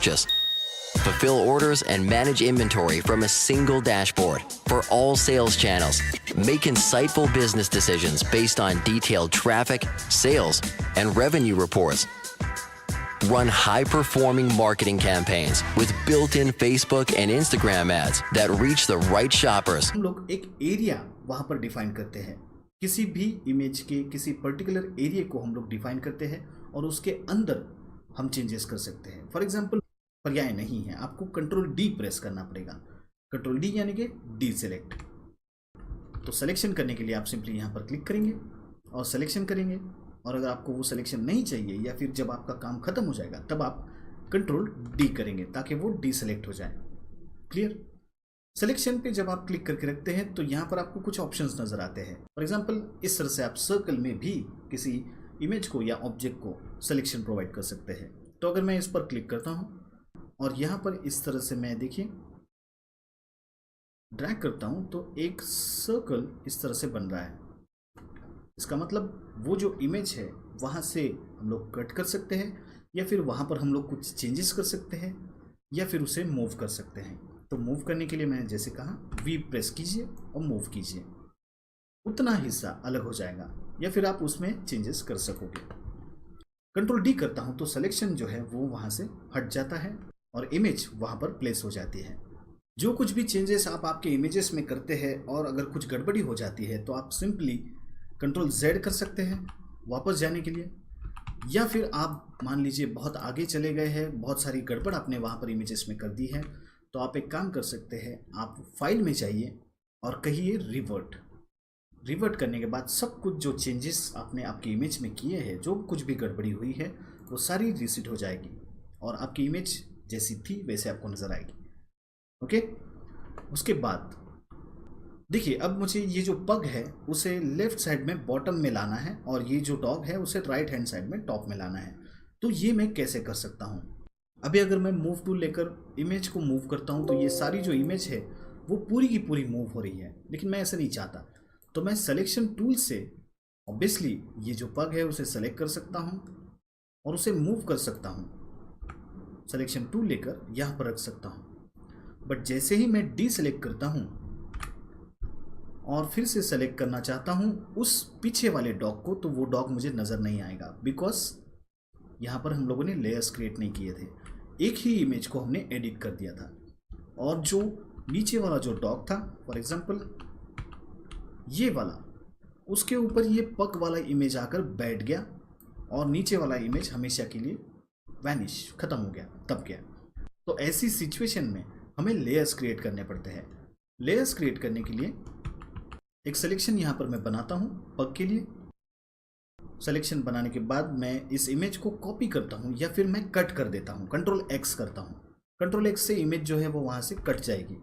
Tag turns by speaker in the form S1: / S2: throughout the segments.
S1: Just fulfill orders and manage inventory from a single dashboard for all sales channels. Make insightful business decisions based on detailed traffic, sales, and revenue reports. Run high-performing marketing campaigns with built-in Facebook and Instagram ads that reach the right shoppers.
S2: हम लोग एक area वहां पर define करते हैं, किसी भी image के किसी पर्टिकुलर एरिया को हम लोग डिफाइन करते हैं और उसके अंदर हम चेंजेस कर सकते हैं। फॉर एग्जांपल पर्याय नहीं है, आपको कंट्रोल डी प्रेस करना पड़ेगा। कंट्रोल डी यानी कि डी सेलेक्ट। तो सिलेक्शन करने के लिए आप सिंपली यहाँ पर क्लिक करेंगे और सिलेक्शन करेंगे, और अगर आपको वो सिलेक्शन नहीं चाहिए या फिर जब आपका काम खत्म हो जाएगा तब आप कंट्रोल डी करेंगे ताकि वो डी सेलेक्ट हो जाए। क्लियर? सिलेक्शन पे जब आप क्लिक करके रखते हैं तो यहाँ पर आपको कुछ ऑप्शंस नजर आते हैं। फॉर एग्जांपल इस तरह से आप सर्कल में भी किसी इमेज को या ऑब्जेक्ट को सिलेक्शन प्रोवाइड कर सकते हैं। तो अगर मैं इस पर क्लिक करता हूँ और यहाँ पर इस तरह से मैं देखिए ड्रैग करता हूँ तो एक सर्कल इस तरह से बन रहा है। इसका मतलब वो जो इमेज है वहाँ से हम लोग कट कर सकते हैं या फिर वहाँ पर हम लोग कुछ चेंजेस कर सकते हैं या फिर उसे मूव कर सकते हैं। तो मूव करने के लिए मैंने जैसे कहा वी प्रेस कीजिए और मूव कीजिए, उतना हिस्सा अलग हो जाएगा या फिर आप उसमें चेंजेस कर सकोगे। कंट्रोल डी करता हूँ तो सिलेक्शन जो है वो वहाँ से हट जाता है और इमेज वहाँ पर प्लेस हो जाती है। जो कुछ भी चेंजेस आप आपके इमेजेस में करते हैं और अगर कुछ गड़बड़ी हो जाती है तो आप सिंपली कंट्रोल जेड कर सकते हैं वापस जाने के लिए, या फिर आप मान लीजिए बहुत आगे चले गए हैं, बहुत सारी गड़बड़ आपने वहाँ पर इमेजेस में कर दी है, तो आप एक काम कर सकते हैं, आप फाइल में जाइए और कहिए रिवर्ट। रिवर्ट करने के बाद सब कुछ जो चेंजेस आपने आपकी इमेज में किए हैं, जो कुछ भी गड़बड़ी हुई है वो सारी रीसेट हो जाएगी और आपकी इमेज जैसी थी वैसे आपको नज़र आएगी। ओके, उसके बाद देखिए अब मुझे ये जो पग है उसे लेफ्ट साइड में बॉटम में लाना है और ये जो डॉग है उसे राइट हैंड साइड में टॉप में लाना है। तो ये मैं कैसे कर सकता हूँ? अभी अगर मैं मूव टूल लेकर इमेज को मूव करता हूँ तो ये सारी जो इमेज है वो पूरी की पूरी मूव हो रही है, लेकिन मैं ऐसा नहीं चाहता। तो मैं सिलेक्शन टूल से ऑब्वियसली ये जो पग है उसे सेलेक्ट कर सकता हूँ और उसे मूव कर सकता हूँ। सिलेक्शन टूल लेकर यहाँ पर रख सकता हूँ, बट जैसे ही मैं डी सेलेक्ट करता हूँ और फिर से सेलेक्ट करना चाहता हूँ उस पीछे वाले डॉग को, तो वो डॉग मुझे नज़र नहीं आएगा, बिकॉज यहाँ पर हम लोगों ने लेयर्स क्रिएट नहीं किए थे, एक ही इमेज को हमने एडिट कर दिया था। और जो नीचे वाला जो डॉग था, फॉर एग्जांपल ये वाला, उसके ऊपर ये पग वाला इमेज आकर बैठ गया और नीचे वाला इमेज हमेशा के लिए वैनिश खत्म हो गया, तब गया। तो ऐसी सिचुएशन में हमें लेयर्स क्रिएट करने पड़ते हैं। लेयर्स क्रिएट करने के लिए एक सिलेक्शन यहाँ पर मैं बनाता हूँ पग के लिए। सिलेक्शन बनाने के बाद मैं इस इमेज को कॉपी करता हूँ या फिर मैं कट कर देता हूँ, कंट्रोल एक्स करता हूँ। कंट्रोल एक्स से इमेज जो है वो वहाँ से कट जाएगी।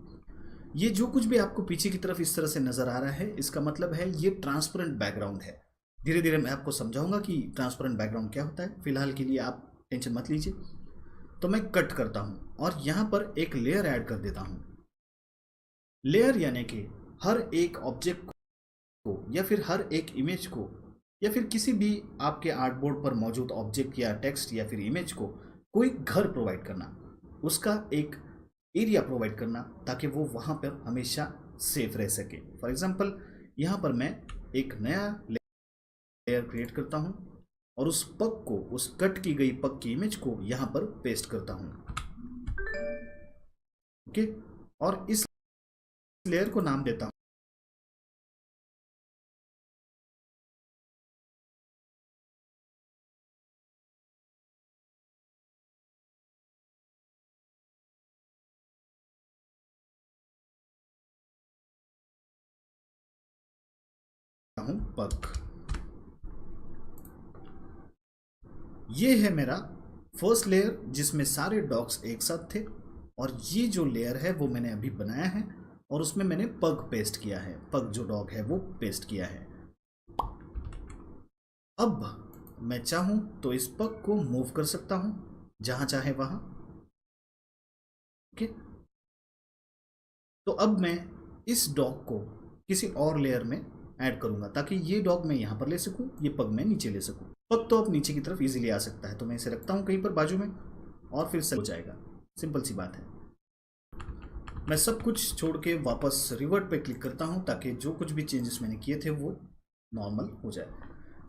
S2: ये जो कुछ भी आपको पीछे की तरफ इस तरह से नज़र आ रहा है, इसका मतलब है ये ट्रांसपेरेंट बैकग्राउंड है। धीरे धीरे मैं आपको समझाऊंगा कि ट्रांसपेरेंट बैकग्राउंड क्या होता है, फिलहाल के लिए आप टेंशन मत लीजिए। तो मैं कट करता हूँ और यहाँ पर एक लेयर ऐड कर देता हूँ। लेयर यानी कि हर एक ऑब्जेक्ट को या फिर हर एक इमेज को या फिर किसी भी आपके आर्टबोर्ड पर मौजूद ऑब्जेक्ट या टेक्स्ट या फिर इमेज को कोई घर प्रोवाइड करना, उसका एक एरिया प्रोवाइड करना ताकि वो वहाँ पर हमेशा सेफ रह सके। फॉर एग्जांपल यहाँ पर मैं एक नया लेयर क्रिएट करता हूँ और उस पग को, उस कट की गई पग की इमेज को यहाँ पर पेस्ट करता हूँ। ओके, और इस लेयर को नाम देता हूँ पग। ये है मेरा फर्स्ट लेयर जिसमें सारे डॉग्स एक साथ थे, और ये जो लेयर है वो मैंने अभी बनाया है और उसमें मैंने पग पेस्ट किया है, पग जो डॉग है वो पेस्ट किया है। अब मैं चाहूं तो इस पग को मूव कर सकता हूं जहां चाहे वहां। ओके, तो अब मैं इस डॉग को किसी और लेयर में ऐड करूंगा ताकि ये डॉग मैं यहां पर ले सकूं, ये पग मैं नीचे ले सकूं। पग तो अब नीचे की तरफ इजीली आ सकता है, तो मैं इसे रखता हूं कहीं पर बाजू में और फिर से हो जाएगा। सिंपल सी बात है। मैं सब कुछ छोड़ के वापस रिवर्ट पे क्लिक करता हूँ ताकि जो कुछ भी चेंजेस मैंने किए थे वो नॉर्मल हो जाए।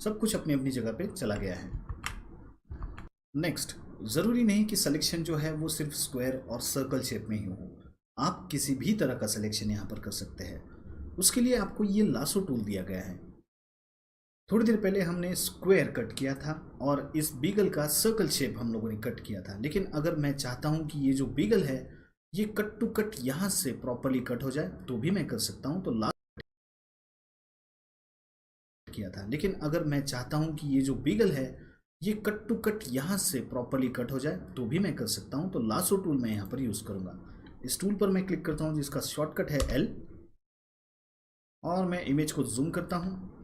S2: सब कुछ अपनी अपनी जगह पे चला गया है। नेक्स्ट, ज़रूरी नहीं कि सिलेक्शन जो है वो सिर्फ स्क्वायर और सर्कल शेप में ही हो, आप किसी भी तरह का सिलेक्शन यहाँ पर कर सकते हैं। उसके लिए आपको ये लासो टूल दिया गया है। थोड़ी देर पहले हमने स्क्वायर कट किया था और इस बीगल का सर्कल शेप हम लोगों ने कट किया था, लेकिन अगर मैं चाहता हूँ कि ये जो बीगल है ये कट टू कट यहाँ से प्रॉपरली कट हो जाए तो भी मैं कर सकता हूँ। तो किया था, लेकिन अगर मैं चाहता हूँ कि ये जो बीगल है ये कट टू कट यहाँ से प्रॉपरली कट हो जाए तो भी मैं कर सकता हूँ। तो लासो टूल मैं यहाँ पर यूज़ करूँगा। इस टूल पर मैं क्लिक करता हूँ जिसका शॉर्टकट है L, और मैं इमेज को जूम करता हूँ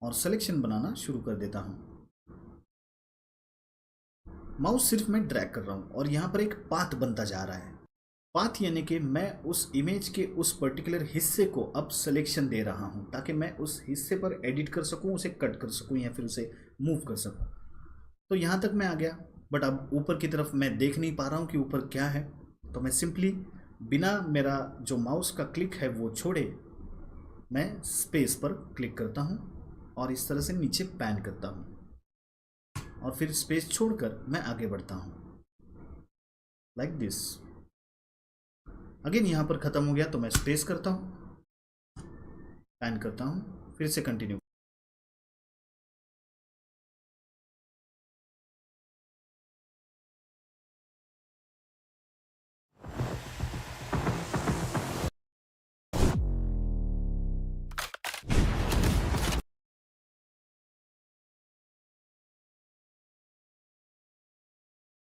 S2: और सिलेक्शन बनाना शुरू कर देता हूँ। माउस सिर्फ मैं ड्रैग कर रहा हूँ और यहाँ पर एक पाथ बनता जा रहा है। पाथ यानी कि मैं उस इमेज के उस पर्टिकुलर हिस्से को अब सिलेक्शन दे रहा हूँ ताकि मैं उस हिस्से पर एडिट कर सकूँ, उसे कट कर सकूँ या फिर उसे मूव कर सकूँ। तो यहाँ तक मैं आ गया, बट अब ऊपर की तरफ मैं देख नहीं पा रहा हूँ कि ऊपर क्या है। तो मैं सिंपली बिना मेरा जो माउस का क्लिक है वो छोड़े मैं स्पेस पर क्लिक करता हूँ और इस तरह से नीचे पैन करता हूँ और फिर स्पेस छोड़कर मैं आगे बढ़ता हूँ लाइक दिस। अगेन यहाँ पर ख़त्म हो गया तो मैं स्पेस करता हूँ, पैन करता हूँ, फिर से कंटिन्यू।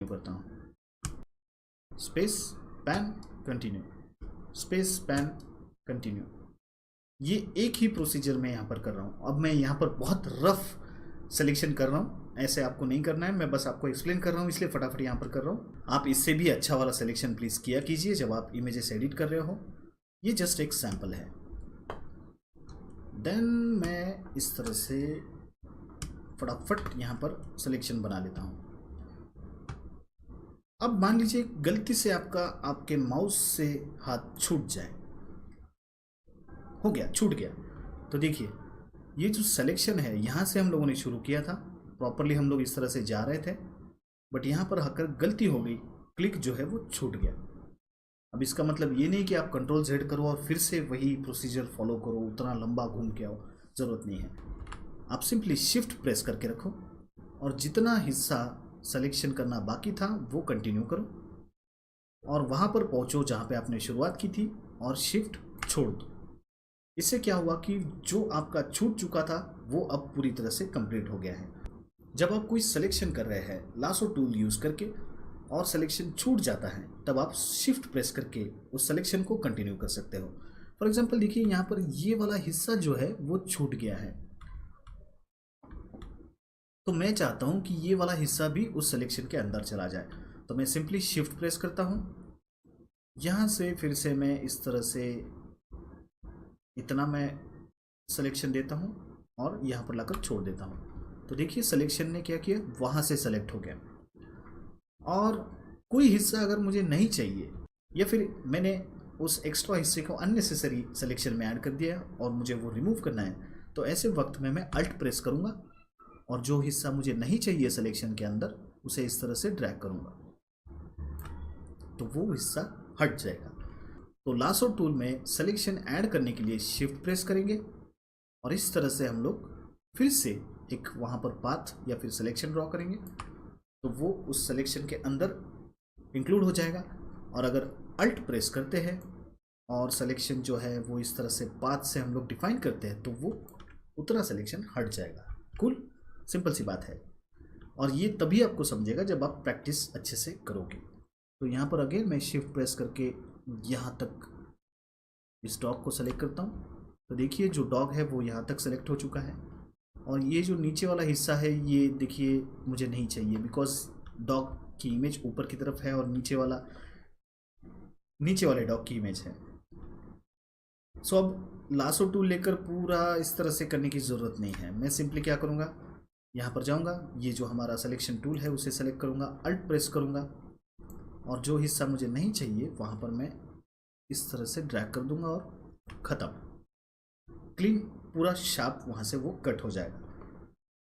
S2: करता हूँ space pan continue, space pan continue. ये एक ही प्रोसीजर मैं यहाँ पर कर रहा हूँ। अब मैं यहाँ पर बहुत रफ सिलेक्शन कर रहा हूँ, ऐसे आपको नहीं करना है, मैं बस आपको एक्सप्लेन कर रहा हूँ इसलिए फटाफट यहाँ पर कर रहा हूँ। आप इससे भी अच्छा वाला सिलेक्शन प्लीज़ किया कीजिए जब आप इमेजेस एडिट कर रहे हो। ये जस्ट एक सैम्पल है। देन मैं इस तरह से फटाफट यहाँ पर सिलेक्शन बना लेता हूँ। अब मान लीजिए गलती से आपके माउस से हाथ छूट जाए, हो गया, छूट गया, तो देखिए ये जो सिलेक्शन है यहाँ से हम लोगों ने शुरू किया था, प्रॉपरली हम लोग इस तरह से जा रहे थे, बट यहाँ पर आकर गलती हो गई, क्लिक जो है वो छूट गया। अब इसका मतलब ये नहीं कि आप कंट्रोल Z करो और फिर से वही प्रोसीजर फॉलो करो, उतना लंबा घूम के आओ, ज़रूरत नहीं है। आप सिंपली शिफ्ट प्रेस करके रखो और जितना हिस्सा सिलेक्शन करना बाकी था वो कंटिन्यू करो और वहाँ पर पहुँचो जहाँ पे आपने शुरुआत की थी और शिफ्ट छोड़ दो। इससे क्या हुआ कि जो आपका छूट चुका था वो अब पूरी तरह से कंप्लीट हो गया है। जब आप कोई सिलेक्शन कर रहे हैं लासो टूल यूज़ करके और सिलेक्शन छूट जाता है तब आप शिफ्ट प्रेस करके उस सिलेक्शन को कंटिन्यू कर सकते हो। फॉर एग्जांपल देखिए यहाँ पर ये वाला हिस्सा जो है वो छूट गया है, तो मैं चाहता हूँ कि ये वाला हिस्सा भी उस सिलेक्शन के अंदर चला जाए। तो मैं सिंपली शिफ्ट प्रेस करता हूँ, यहाँ से फिर से मैं इस तरह से इतना मैं सिलेक्शन देता हूँ और यहाँ पर लाकर छोड़ देता हूँ। तो देखिए सिलेक्शन ने क्या किया, वहाँ से सेलेक्ट हो गया। और कोई हिस्सा अगर मुझे नहीं चाहिए या फिर मैंने उस एक्स्ट्रा हिस्से को अननेसेसरी सिलेक्शन में ऐड कर दिया और मुझे वो रिमूव करना है, तो ऐसे वक्त में मैं अल्ट प्रेस करूँगा और जो हिस्सा मुझे नहीं चाहिए सिलेक्शन के अंदर उसे इस तरह से ड्रैग करूँगा तो वो हिस्सा हट जाएगा। तो लासो टूल में सिलेक्शन ऐड करने के लिए शिफ्ट प्रेस करेंगे और इस तरह से हम लोग फिर से एक वहाँ पर पाथ या फिर सिलेक्शन ड्रॉ करेंगे तो वो उस सिलेक्शन के अंदर इंक्लूड हो जाएगा। और अगर अल्ट प्रेस करते हैं और सिलेक्शन जो है वो इस तरह से पाथ से हम लोग डिफाइन करते हैं तो वो उतना सिलेक्शन हट जाएगा। कूल, सिंपल सी बात है और ये तभी आपको समझेगा जब आप प्रैक्टिस अच्छे से करोगे। तो यहाँ पर अगेन मैं शिफ्ट प्रेस करके यहाँ तक इस डॉग को सेलेक्ट करता हूँ। तो देखिए जो डॉग है वो यहाँ तक सेलेक्ट हो चुका है और ये जो नीचे वाला हिस्सा है ये देखिए मुझे नहीं चाहिए, बिकॉज डॉग की इमेज ऊपर की तरफ है और नीचे वाले डॉग की इमेज है। सो अब लासो टूल लेकर पूरा इस तरह से करने की ज़रूरत नहीं है। मैं सिंपली क्या करूँगा, यहाँ पर जाऊँगा, ये जो हमारा सिलेक्शन टूल है उसे सेलेक्ट करूँगा, अल्ट प्रेस करूँगा और जो हिस्सा मुझे नहीं चाहिए वहाँ पर मैं इस तरह से ड्रैग कर दूंगा और ख़त्म, क्लीन, पूरा शार्प वहाँ से वो कट हो जाएगा।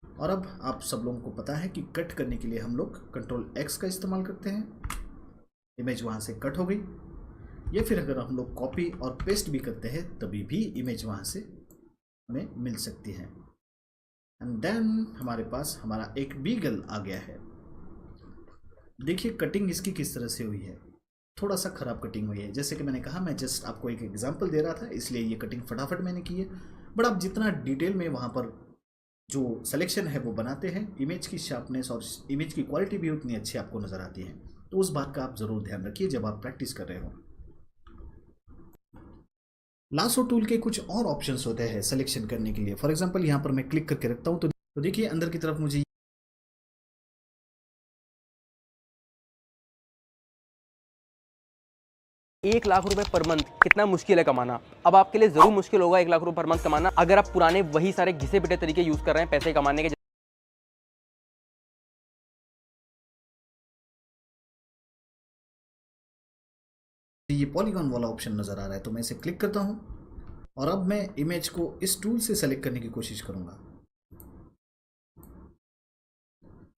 S2: और अब आप सब लोगों को पता है कि कट करने के लिए हम लोग कंट्रोल एक्स का इस्तेमाल करते हैं। इमेज वहाँ से कट हो गई। या फिर अगर हम लोग कॉपी और पेस्ट भी करते हैं तभी भी इमेज वहाँ से हमें मिल सकती है। एंड देन हमारे पास हमारा एक बीगल आ गया है। देखिए कटिंग इसकी किस तरह से हुई है, थोड़ा सा ख़राब कटिंग हुई है। जैसे कि मैंने कहा, मैं जस्ट आपको एक एग्जांपल दे रहा था, इसलिए ये कटिंग फटाफट मैंने की है। बट आप जितना डिटेल में वहाँ पर जो सिलेक्शन है वो बनाते हैं, इमेज की शार्पनेस और इमेज की क्वालिटी भी उतनी अच्छी आपको नज़र आती है। तो उस बात का आप ज़रूर ध्यान रखिए जब आप प्रैक्टिस कर रहे हो। लासो टूल के कुछ और ऑप्शंस होते हैं सिलेक्शन करने के लिए। फॉर एग्जांपल यहाँ पर मैं क्लिक करके रखता हूँ तो देखिए अंदर की तरफ मुझे
S3: 1 लाख रुपए पर मंथ कितना मुश्किल है कमाना। अब आपके लिए जरूर मुश्किल होगा 1 लाख रुपए पर मंथ कमाना अगर आप पुराने वही सारे घिसे पिटे तरीके यूज कर रहे हैं पैसे कमाने के।
S2: ये पॉलीगॉन वाला ऑप्शन नज़र आ रहा है, तो मैं इसे क्लिक करता हूँ और अब मैं इमेज को इस टूल से सेलेक्ट करने की कोशिश करूँगा।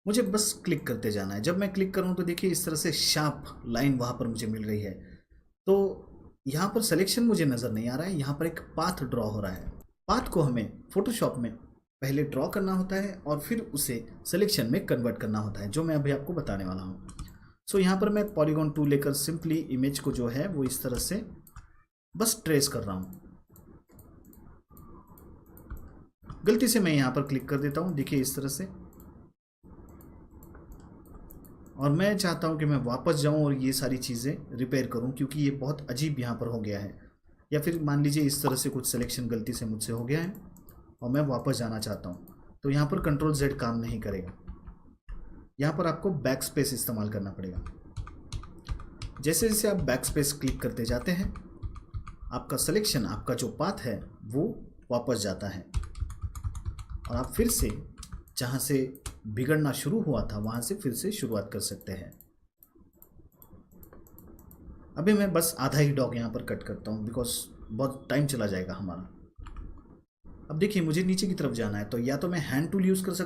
S2: मुझे बस क्लिक करते जाना है। जब मैं क्लिक करूँ तो देखिए इस तरह से शार्प लाइन वहाँ पर मुझे मिल रही है। तो यहाँ पर सिलेक्शन मुझे नज़र नहीं आ रहा है, यहाँ पर एक पाथ ड्रॉ हो रहा है। पाथ को हमें फोटोशॉप में पहले ड्रॉ करना होता है और फिर उसे सिलेक्शन में कन्वर्ट करना होता है, जो मैं अभी आपको बताने वाला हूँ। सो यहाँ पर मैं पॉलीगॉन टूल लेकर सिंपली इमेज को जो है वो इस तरह से बस ट्रेस कर रहा हूँ। गलती से मैं यहाँ पर क्लिक कर देता हूँ, देखिए इस तरह से। और मैं चाहता हूँ कि मैं वापस जाऊँ और ये सारी चीज़ें रिपेयर करूँ, क्योंकि ये बहुत अजीब यहाँ पर हो गया है। या फिर मान लीजिए इस तरह से कुछ सिलेक्शन गलती से मुझसे हो गया है और मैं वापस जाना चाहता हूँ, तो यहाँ पर कंट्रोल Z काम नहीं करेगा। यहाँ पर आपको बैक स्पेस इस्तेमाल करना पड़ेगा। जैसे जैसे आप बैक स्पेस क्लिक करते जाते हैं, आपका सिलेक्शन, आपका जो पाथ है वो वापस जाता है और आप फिर से जहाँ से बिगड़ना शुरू हुआ था वहाँ से फिर से शुरुआत कर सकते हैं। अभी मैं बस आधा ही डॉग यहाँ पर कट करता हूँ बिकॉज बहुत टाइम चला जाएगा हमारा। अब देखिए मुझे नीचे की तरफ जाना है, तो या तो मैं हैंड टूल यूज़ कर सकता